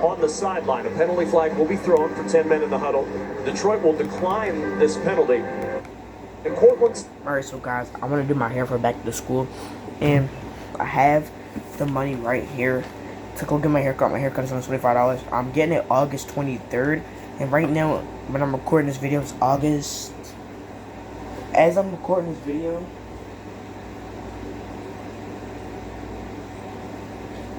on the sideline. A penalty flag will be thrown for 10 men in the huddle. Detroit will decline this penalty. And Cortland's... Alright, so guys, I want to do my hair for back to school. And I have the money right here to go get my haircut. My haircut is only $25. I'm getting it August 23rd. And right now, when I'm recording this video, it's August... As I'm recording this video...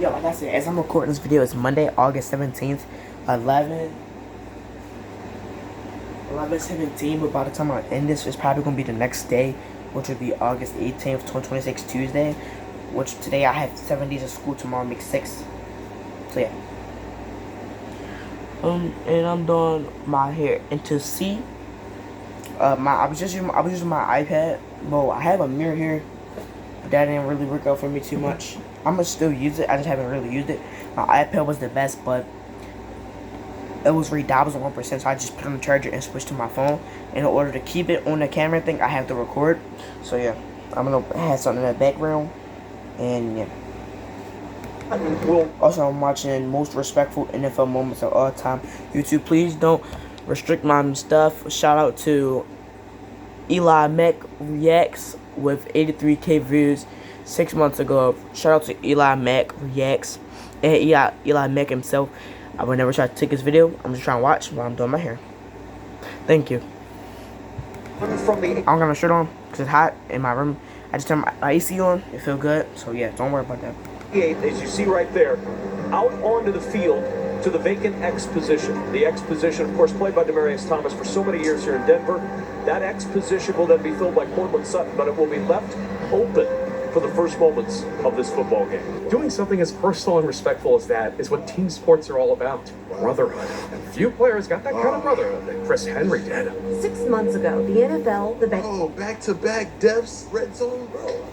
Yeah, like I said, as I'm recording this video, it's Monday, August 17th, 11:17. But by the time I end this, it's probably going to be the next day, which would be August 18th, 2026, Tuesday. Which today I have 7 days of school, tomorrow makes 6. So yeah. And I'm doing my hair. And to see, I was using my iPad. Well, I have a mirror here, but that didn't really work out for me too much. I'm gonna still use it. I just haven't really used it. My iPad was the best, but it was redialed 1%, so I just put on the charger and switched to my phone. And in order to keep it on the camera thing, I have to record. So yeah, I'm gonna have something in the background, and yeah. Also, I'm watching Most Respectful NFL Moments of All Time. YouTube, please don't restrict my stuff. Shout out to Eli Mack Reacts with 83K views 6 months ago. Shout out to Eli Mack Reacts and Eli Mack himself. I would never try to take his video. I'm just trying to watch while I'm doing my hair. Thank you. I'm gonna have a shirt on because it's hot in my room. I just turned my AC on. It feels good. So yeah, don't worry about that. As you see right there, out onto the field to the vacant X position. The X position, of course, played by Demaryius Thomas for so many years here in Denver. That X position will then be filled by Cortland Sutton, but it will be left open for the first moments of this football game. Doing something as personal and respectful as that is what team sports are all about. Brotherhood. And few players got that kind of brotherhood that Chris Henry did. 6 months ago, the NFL, the back-to-back deaths, red zone, bro.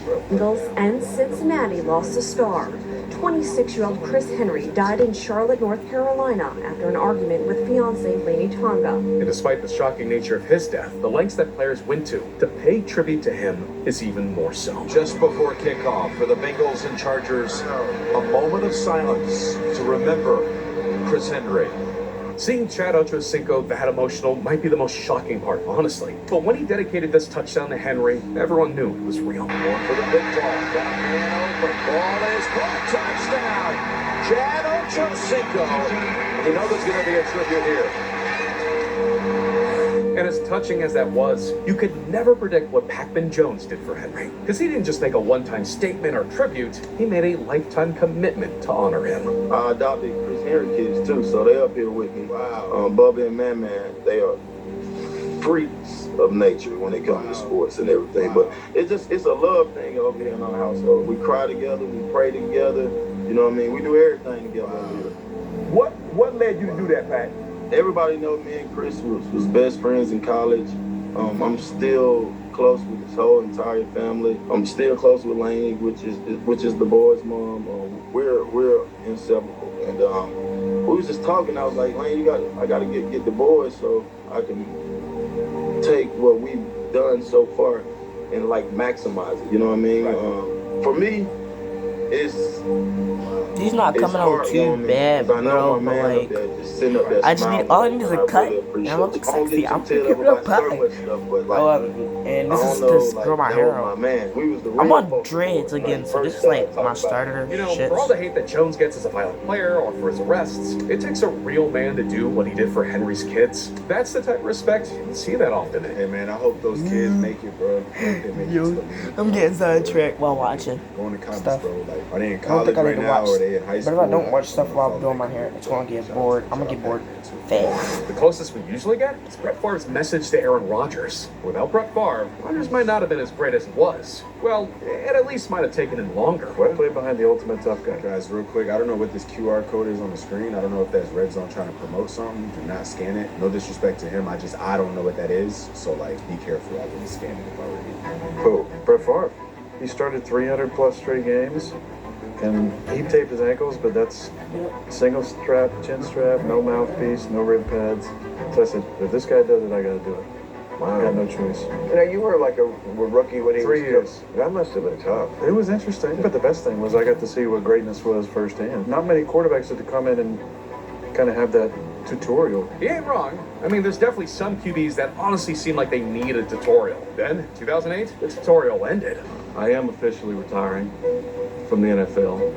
Bengals and Cincinnati lost a star. 26-year-old Chris Henry died in Charlotte, North Carolina after an argument with fiancée Lainey Tonga. And despite the shocking nature of his death, the lengths that players went to pay tribute to him is even more so. Just before kickoff for the Bengals and Chargers, a moment of silence to remember Chris Henry. Seeing Chad Ochocinco that emotional might be the most shocking part, honestly. But when he dedicated this touchdown to Henry, everyone knew it was real. Going for the big ball. Got a man open. Ball is caught. Touchdown. Chad Ochocinco. You know there's going to be a tribute here. And as touching as that was, you could never predict what Pac-Man Jones did for Henry. Because he didn't just make a one-time statement or tribute, he made a lifetime commitment to honor him. I adopted Chris Henry kids too, so they up here with me. Wow. Bubba and Man, they are freaks of nature when it comes to sports and everything. But it's a love thing over here in our household. We cry together, we pray together, you know what I mean? We do everything together over here. What led you to do that, Pat? Everybody knows me and Chris was best friends in college. I'm still close with his whole entire family. I'm still close with Lainey, which is the boy's mom. We're inseparable. And we was just talking. I was like, Lainey, I gotta get the boys so I can take what we've done so far and like maximize it. You know what I mean? For me, he's not coming out too bad, bro. But like, I just need all I need is a cut, and I'm looking sexy. I'm gonna give it a cut. And this is to grow my hair out. I'm on dreads again, so this is like my starter. You know, for all the hate that Jones gets as a violent player or for his arrests, it takes a real man to do what he did for Henry's kids. That's the type of respect you don't see that often. Hey man, I hope those kids make it, bro. Yo, I'm getting sidetracked while watching going to college, stuff. bro. Like, are they in I don't college think I need right to now, watch. or are they in high school? But if I don't watch stuff while I'm doing my hair, it's gonna get bored. I'm gonna get bored fast. The closest we usually get is Brett Favre's message to Aaron Rodgers. Without Brett Favre, Rodgers might not have been as great as he was. Well, it at least might have taken him longer. What played behind the ultimate tough guy? Guys, real quick, I don't know what this QR code is on the screen. I don't know if that's Red Zone trying to promote something. Do not scan it. No disrespect to him. I don't know what that is. So, like, be careful. I wouldn't scan it if I were you. Who? Brett Favre. He started 300 plus straight games. And he taped his ankles, but that's single strap, chin strap, no mouthpiece, no rib pads. So I said, if this guy does it, I gotta do it. Wow. I had no choice. Now, you were like a rookie when he 3 was years. That must have been tough. It was interesting, but the best thing was I got to see what greatness was firsthand. Not many quarterbacks had to come in and kind of have that tutorial. He ain't wrong. I mean, there's definitely some QBs that honestly seem like they need a tutorial. Then, 2008, the tutorial ended. I am officially retiring from the NFL.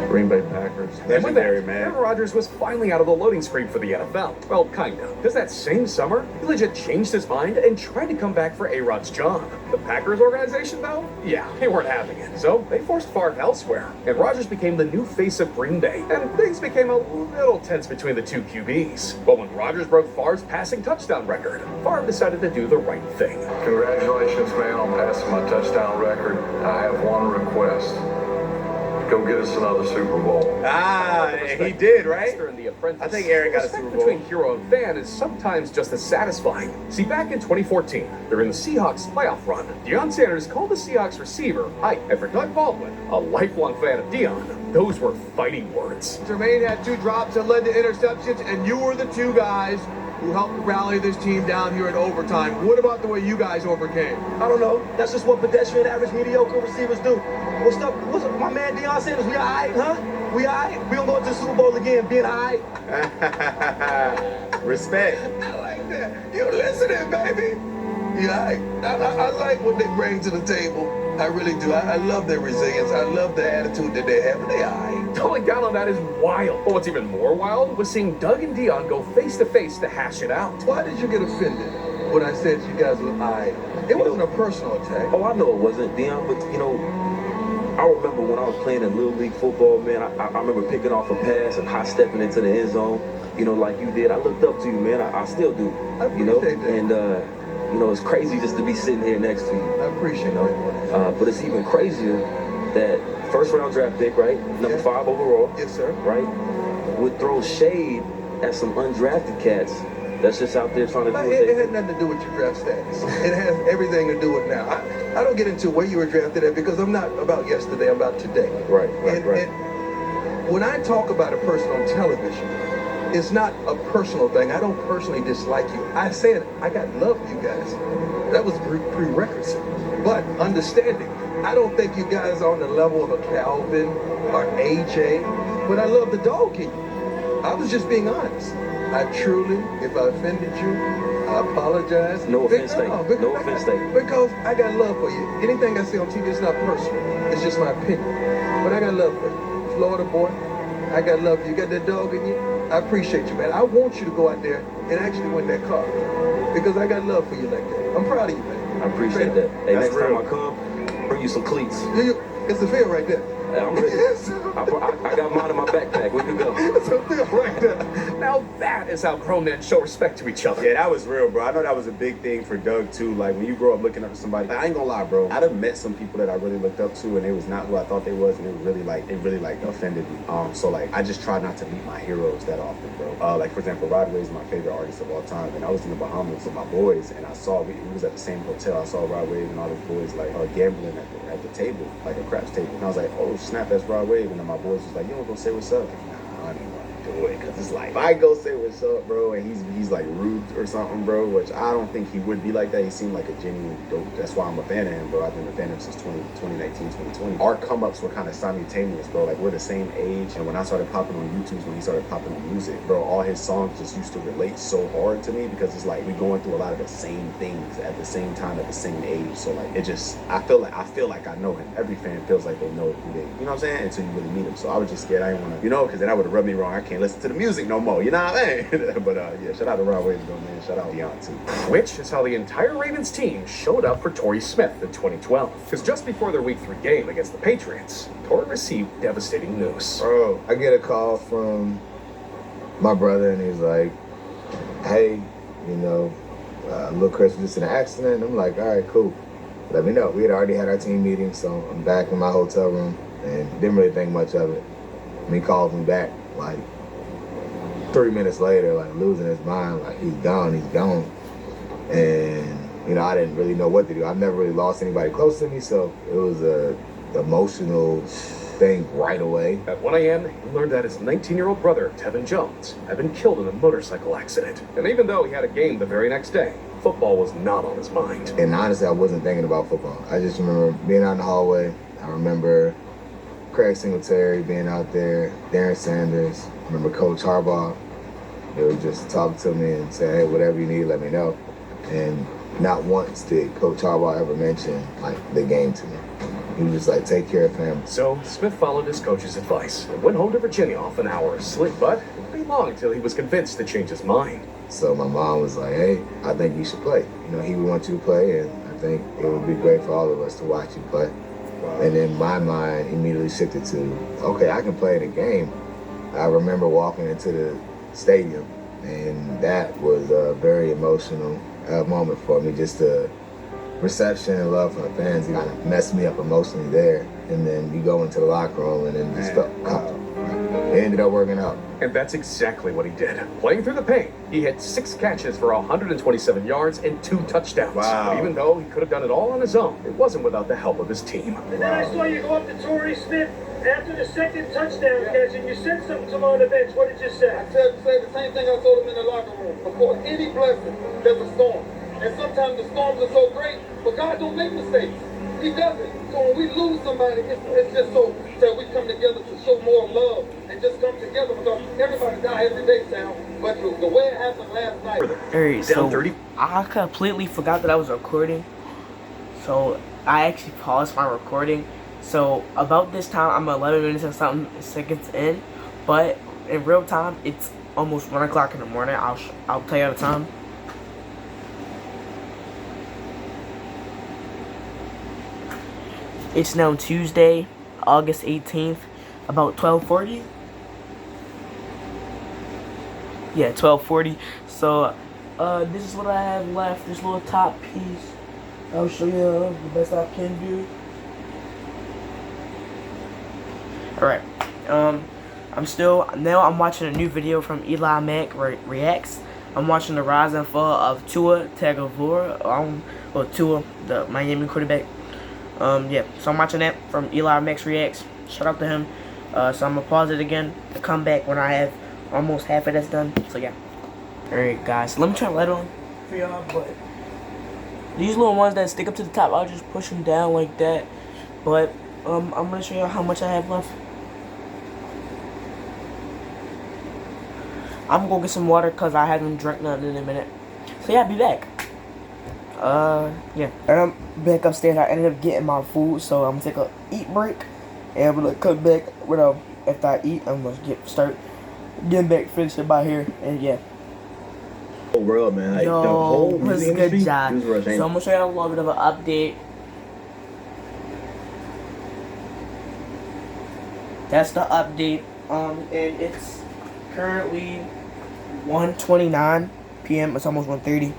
Green Bay Packers. And with that, Legendary, man. Aaron Rodgers was finally out of the loading screen for the NFL. Well, kind of. Because that same summer, he legit changed his mind and tried to come back for A-Rod's job. The Packers organization, though? Yeah, they weren't having it. So they forced Favre elsewhere. And Rodgers became the new face of Green Bay. And things became a little tense between the two QBs. But when Rodgers broke Favre's passing touchdown record, Favre decided to do the right thing. Congratulations, man, on passing my touchdown record. I have one request. Go get us another Super Bowl. Ah, he did, right? In the Apprentice. I think Aaron got a Respect Super Bowl. between hero and fan is sometimes just as satisfying. See, back in 2014, during the Seahawks playoff run, Deion Sanders called the Seahawks receiver, and for Doug Baldwin, a lifelong fan of Deion, those were fighting words. Jermaine had 2 drops that led to interceptions, and you were the 2 guys who helped rally this team down here in overtime. What about the way you guys overcame? I don't know. That's just what pedestrian, average, mediocre receivers do. What's up, my man Deion Sanders? We all right, huh? We all right? We gonna go to the Super Bowl again, being all right? Respect. I like that. You listening, baby? Yeah, I like what they bring to the table. I really do. I love their resilience. I love the attitude that they have. They all right. Doubling down on that is wild. But what's even more wild was seeing Doug and Deion go face to face to hash it out. Why did you get offended when I said you guys were I? It wasn't a personal attack. Oh, I know it wasn't, Deion, but I remember when I was playing in Little League football, man, I remember picking off a pass and high stepping into the end zone, like you did. I looked up to you, man. I still do, I appreciate that. And, it's crazy just to be sitting here next to you. I appreciate that. But it's even crazier that first round draft pick, right? Number 5 overall. Yes, sir. Right? Would throw shade at some undrafted cats that's just out there trying to do what It they had nothing to do with your draft status. It has everything to do with now. I don't get into where you were drafted at because I'm not about yesterday, I'm about today. Right. And when I talk about a person on television, it's not a personal thing. I don't personally dislike you. I said I got love for you guys. That was prerequisite. But understanding, I don't think you guys are on the level of a Calvin or AJ, but I love the dog in you. I was just being honest. I truly, if I offended you, I apologize. No offense, No offense, Because I got love for you. Anything I say on TV is not personal. It's just my opinion. But I got love for you. Florida boy, I got love for you. You got that dog in you? I appreciate you, man. I want you to go out there and actually win that car. Because I got love for you like that. I'm proud of you, man. I appreciate that. Hey, That's next real. time I come, bring you some cleats. It's a field right there. I'm ready. I got mine in my backpack. We can go. It's a field right there. Now that is how grown men show respect to each other. Yeah, that was real, bro. I know that was a big thing for Doug, too. Like, when you grow up looking up to somebody, I ain't gonna lie, bro. I'd have met some people that I really looked up to, and it was not who I thought they was, and it really offended me. So, I just try not to meet my heroes that often, bro. For example, Rod Wave is my favorite artist of all time, and I was in the Bahamas with my boys, and I saw, we was at the same hotel. I saw Rod Wave and all his boys, gambling at the table, like a craps table. And I was like, oh, snap, that's Rod Wave. And then my boys was like, you don't go say what's up. Nah, I didn't want to do it, because it's like, if I go say what's up, bro, and he's like rude or something, bro, which I don't think he would be like that. He seemed like a genuine dope. That's why I'm a fan of him, bro. I've been a fan of him since 2019, 2020. Our come-ups were kind of simultaneous, bro. Like, we're the same age, and when I started popping on YouTube, when he started popping on music, bro, all his songs just used to relate so hard to me, because it's like we going through a lot of the same things at the same time, at the same age. So, like, it just, I feel like I know him. Every fan feels like they know who they, you know what I'm saying? Until you really meet him. So I was just scared. I didn't want to, because then that would have rubbed me wrong. I can't listen to the music no more, you know what I mean? But yeah, shout out to Rod Wave, though, man. Shout out Deion, too. Which is how the entire Ravens team showed up for Torrey Smith in 2012. Because just before their Week 3 game against the Patriots, Torrey received devastating news. Bro, I get a call from my brother, and he's like, hey, little Chris was just in an accident. I'm like, all right, cool. Let me know. We had already had our team meeting, so I'm back in my hotel room and didn't really think much of it. And he called me back, 3 minutes later, losing his mind, he's gone. And, I didn't really know what to do. I've never really lost anybody close to me, so it was a emotional thing right away. At 1 a.m., he learned that his 19-year-old brother, Tevin Jones, had been killed in a motorcycle accident. And even though he had a game the very next day, football was not on his mind. And honestly, I wasn't thinking about football. I just remember being out in the hallway. I remember Craig Singletary being out there, Darren Sanders. I remember Coach Harbaugh. They would just talk to me and say, hey, whatever you need, let me know. And not once did Coach Harbaugh ever mention, like, the game to me. He was just like, take care of family. So Smith followed his coach's advice and went home to Virginia off an hour of sleep, but it wouldn't be long until he was convinced to change his mind. So my mom was like, hey, I think you should play. You know, he would want you to play, and I think it would be great for all of us to watch you play. And then my mind immediately shifted to, okay, I can play in a game. I remember walking into the stadium, and that was a very emotional moment for me. Just the reception and love from the fans kind of messed me up emotionally there. And then you go into the locker room and then just felt comfortable. It ended up working out. And that's exactly what he did. Playing through the pain, he had 6 catches for 127 yards and 2 touchdowns. Wow. Even though he could have done it all on his own, it wasn't without the help of his team. And then I saw you go up to Torrey Smith after the second touchdown catch, and you said something to him on the bench. What did you say? I said the same thing I told him in the locker room. Before any blessing, there's a storm. And sometimes the storms are so great, but God don't make mistakes. He doesn't. So when we lose somebody, it's just so that we come together to show more love and just come together, because everybody die every day, Sam. But the way it happened last night. Alright, so Down 30. I completely forgot that I was recording. So I actually paused my recording. So about this time, I'm 11 minutes and something seconds in. But in real time, it's almost 1 o'clock in the morning. I'll tell you the time. It's now Tuesday, August 18th, about 12:40. Yeah, 12:40. So, this is what I have left. This little top piece. I'll show you the best I can do. Alright. I'm watching a new video from Eli Mack Reacts. I'm watching the rise and fall of Tua Tagovailoa, or Tua, the Miami quarterback. Yeah, so I'm watching that from Eli Max Reacts. Shout out to him. So I'm gonna pause it again to come back when I have almost half of this done. So yeah. Alright guys, let me turn the light on for y'all, but these little ones that stick up to the top, I'll just push them down like that. But I'm gonna show y'all how much I have left. I'm gonna go get some water because I haven't drank nothing in a minute. So yeah, I'll be back. Yeah. And I'm back upstairs. I ended up getting my food, so I'm gonna take a eat break, and I'm gonna come back after I eat. I'm gonna start getting back, finish it by here, and yeah. Whole world, man. Like, Yo, the whole what's music good, industry, John? this is where it's So I'm gonna show you a little bit of an update. That's the update. And it's currently 1:29 p.m. It's almost 1:30.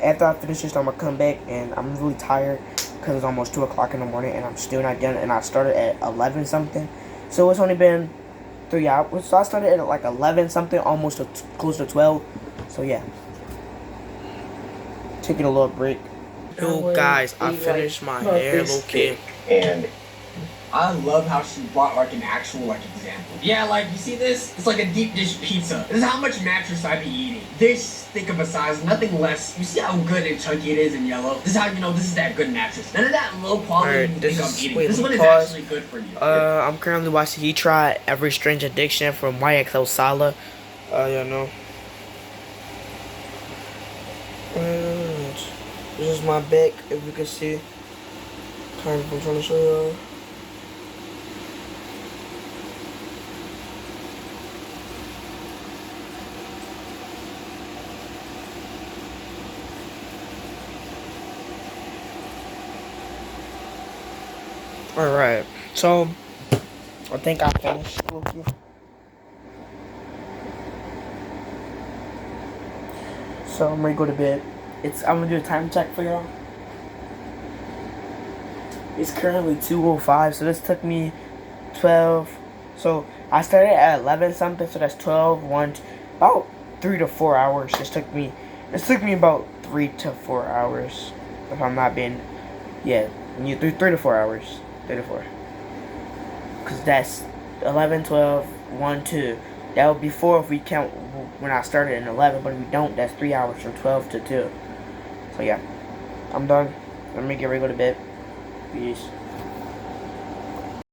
After I finish this, I'm gonna come back, and I'm really tired because it's almost 2 o'clock in the morning, and I'm still not done. And I started at 11 something, so it's only been 3 hours. So I started at like 11 something, almost close to 12. So yeah, taking a little break. Yo guys, I finished my hair, low key. And I love how she brought like an actual like example. Yeah, like you see this? It's like a deep dish pizza. This is how much mattress I be eating. This thick of a size, nothing less. You see how good and chunky it is in yellow? This is how you know this is that good mattress. None of that low quality you think I'm eating. This one is actually good for you. I'm currently watching He Tried Every Strange Addiction from YXL Sala. You know. This is my back, if you can see. Kind of, I'm trying to show y'all. Alright, so I think I finished. So I'm ready to go to bed. I'm gonna do a time check for y'all. It's currently 2:05, so this took me 12. So I started at 11 something, so that's 12, 1, about 3 to 4 hours. This took me about 3 to 4 hours, if I'm not being, yeah, 3 to 4 hours. 3 to 4. because that's 11, 12, 1, 2. That would be 4 if we count when I started in 11, but if we don't, that's 3 hours from 12 to 2. So yeah, I'm done. Let me get ready to go to bed. Peace.